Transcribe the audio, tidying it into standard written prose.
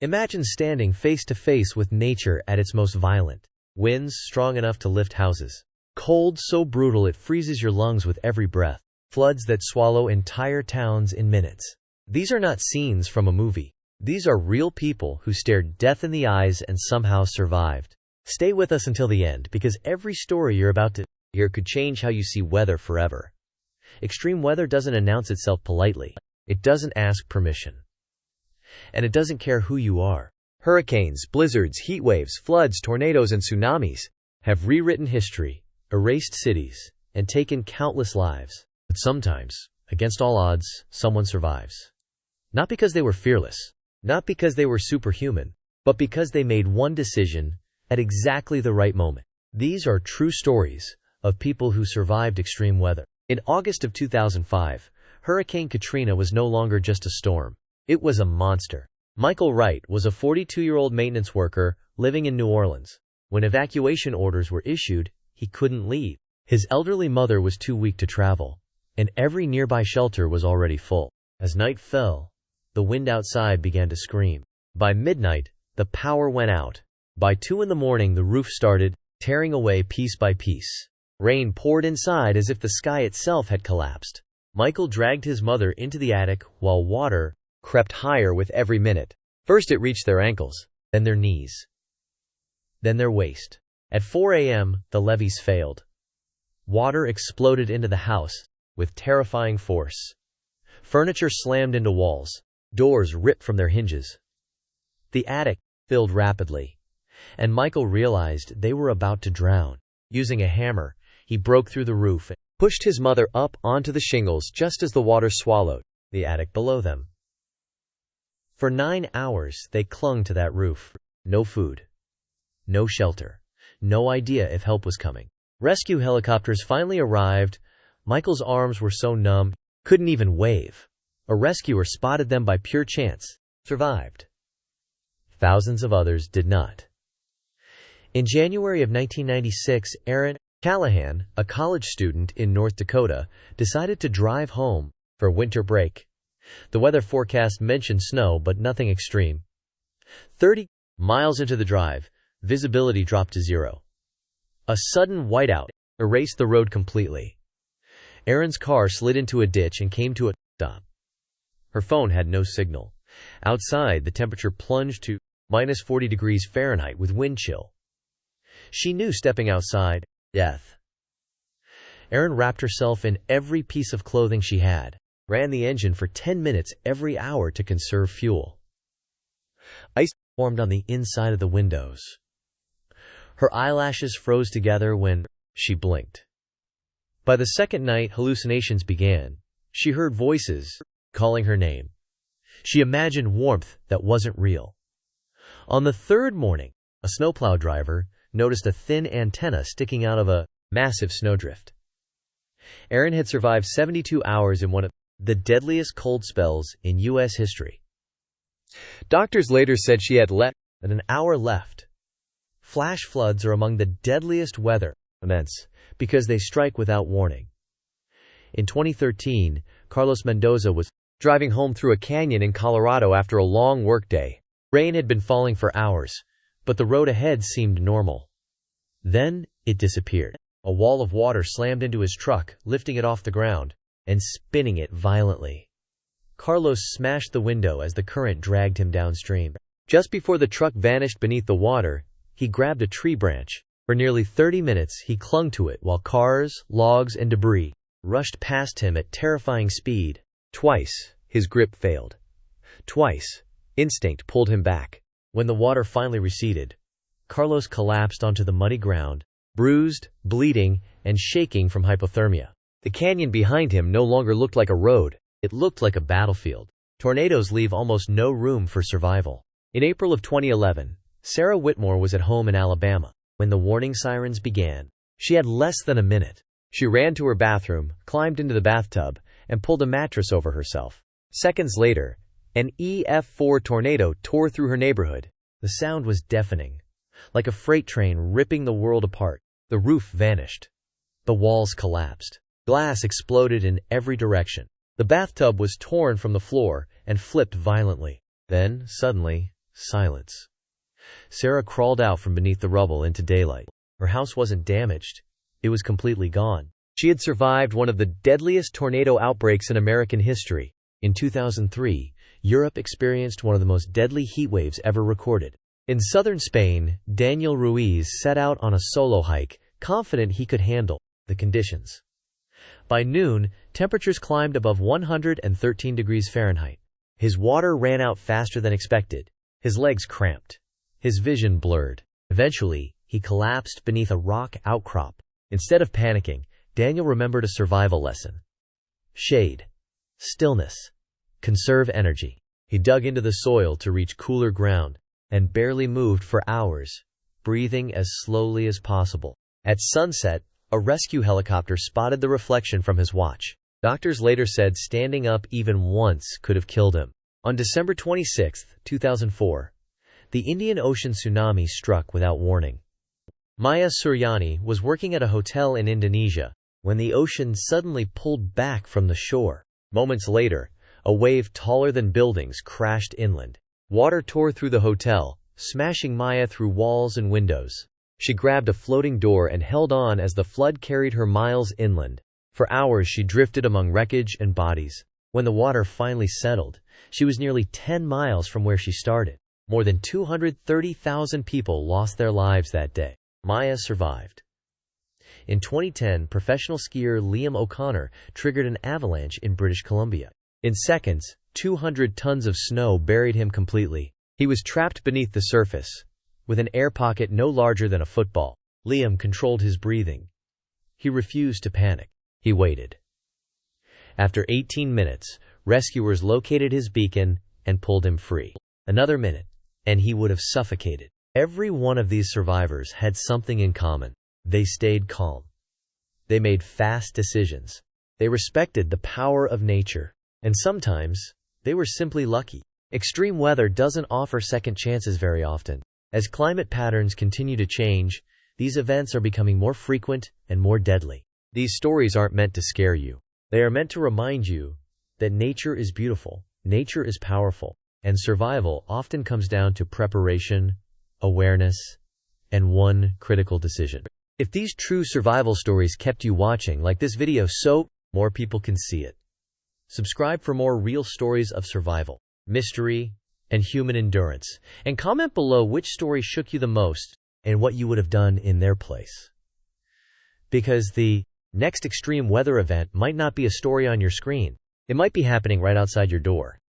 Imagine standing face to face with nature at its most violent. Winds strong enough to lift houses. Cold so brutal it freezes your lungs with every breath. Floods that swallow entire towns in minutes. These are not scenes from a movie. These are real people who stared death in the eyes and somehow survived. Stay with us until the end, because every story you're about to hear could change how you see weather forever. Extreme weather doesn't announce itself politely. It doesn't ask permission. And it doesn't care who you are. Hurricanes, blizzards, heat waves, floods, tornadoes, and tsunamis have rewritten history, erased cities, and taken countless lives. But sometimes, against all odds, someone survives. Not because they were fearless, not because they were superhuman, but because they made one decision at exactly the right moment. These are true stories of people who survived extreme weather. In August of 2005, Hurricane Katrina was no longer just a storm. It was a monster. Michael Wright was a 42-year-old maintenance worker living in New Orleans. When evacuation orders were issued, he couldn't leave. His elderly mother was too weak to travel, and every nearby shelter was already full. As night fell, the wind outside began to scream. By midnight, the power went out. By 2 a.m, the roof started tearing away piece by piece. Rain poured inside as if the sky itself had collapsed. Michael dragged his mother into the attic while water crept higher with every minute. First it reached their ankles, then their knees, then their waist. At 4 a.m., the levees failed. Water exploded into the house with terrifying force. Furniture slammed into walls. Doors ripped from their hinges. The attic filled rapidly, and Michael realized they were about to drown. Using a hammer, he broke through the roof and pushed his mother up onto the shingles just as the water swallowed the attic below them. For 9 hours, they clung to that roof. No food, no shelter, no idea if help was coming. Rescue helicopters finally arrived. Michael's arms were so numb, he couldn't even wave. A rescuer spotted them by pure chance, survived. Thousands of others did not. In January of 1996, Aaron Callahan, a college student in North Dakota, decided to drive home for winter break. The weather forecast mentioned snow, but nothing extreme. 30 miles into the drive, visibility dropped to 0. A sudden whiteout erased the road completely. Aaron's car slid into a ditch and came to a stop. Her phone had no signal. Outside, the temperature plunged to minus 40 degrees Fahrenheit with wind chill. She knew stepping outside, death. Aaron wrapped herself in every piece of clothing she had, ran the engine for 10 minutes every hour to conserve fuel. Ice formed on the inside of the windows. Her eyelashes froze together when she blinked. By the second night, hallucinations began. She heard voices calling her name. She imagined warmth that wasn't real. On the third morning, a snowplow driver noticed a thin antenna sticking out of a massive snowdrift. Aaron had survived 72 hours in one of the deadliest cold spells in U.S. history. Doctors later said she had less than an hour left. Flash floods are among the deadliest weather events because they strike without warning. In 2013, Carlos Mendoza was driving home through a canyon in Colorado after a long workday. Rain had been falling for hours, but the road ahead seemed normal. Then it disappeared. A wall of water slammed into his truck, lifting it off the ground and spinning it violently. Carlos smashed the window as the current dragged him downstream. Just before the truck vanished beneath the water, he grabbed a tree branch. For nearly 30 minutes, he clung to it while cars, logs, and debris rushed past him at terrifying speed. Twice, his grip failed. Twice, instinct pulled him back. When the water finally receded, Carlos collapsed onto the muddy ground, bruised, bleeding, and shaking from hypothermia. The canyon behind him no longer looked like a road. It looked like a battlefield. Tornadoes leave almost no room for survival. In April of 2011, Sarah Whitmore was at home in Alabama. When the warning sirens began, she had less than a minute. She ran to her bathroom, climbed into the bathtub, and pulled a mattress over herself. Seconds later, an EF4 tornado tore through her neighborhood. The sound was deafening, like a freight train ripping the world apart. The roof vanished. The walls collapsed. Glass exploded in every direction. The bathtub was torn from the floor and flipped violently. Then, suddenly, Silence. Sarah crawled out from beneath the rubble into daylight. Her house wasn't damaged. It was completely gone. She had survived one of the deadliest tornado outbreaks in American history. In 2003, Europe experienced one of the most deadly heatwaves ever recorded. In southern Spain, Daniel Ruiz set out on a solo hike, confident he could handle the conditions. By noon, temperatures climbed above 113 degrees Fahrenheit. His water ran out faster than expected. His legs cramped. His vision blurred. Eventually, he collapsed beneath a rock outcrop. Instead of panicking, Daniel remembered a survival lesson. Shade. Stillness. Conserve energy. He dug into the soil to reach cooler ground, and barely moved for hours, breathing as slowly as possible. At sunset, a rescue helicopter spotted the reflection from his watch. Doctors later said standing up even once could have killed him. On December 26, 2004, the Indian Ocean tsunami struck without warning. Maya Suryani was working at a hotel in Indonesia when the ocean suddenly pulled back from the shore. Moments later, a wave taller than buildings crashed inland. Water tore through the hotel, smashing Maya through walls and windows. She grabbed a floating door and held on as the flood carried her miles inland. For hours she drifted among wreckage and bodies. When the water finally settled, she was nearly 10 miles from where she started. More than 230,000 people lost their lives that day. Maya survived. In 2010, professional skier Liam O'Connor triggered an avalanche in British Columbia. In seconds, 200 tons of snow buried him completely. He was trapped beneath the surface, with an air pocket no larger than a football. Liam controlled his breathing. He refused to panic. He waited. After 18 minutes, rescuers located his beacon and pulled him free. Another minute, and he would have suffocated. Every one of these survivors had something in common. They stayed calm. They made fast decisions. They respected the power of nature. And sometimes, they were simply lucky. Extreme weather doesn't offer second chances very often. As climate patterns continue to change, these events are becoming more frequent and more deadly. These stories aren't meant to scare you. They are meant to remind you that nature is beautiful, nature is powerful, and survival often comes down to preparation, awareness, and one critical decision. If these true survival stories kept you watching like this video so more people can see it. Subscribe for more real stories of survival, mystery, and human endurance, and comment below which story shook you the most and what you would have done in their place. Because the next extreme weather event might not be a story on your screen. It might be happening right outside your door.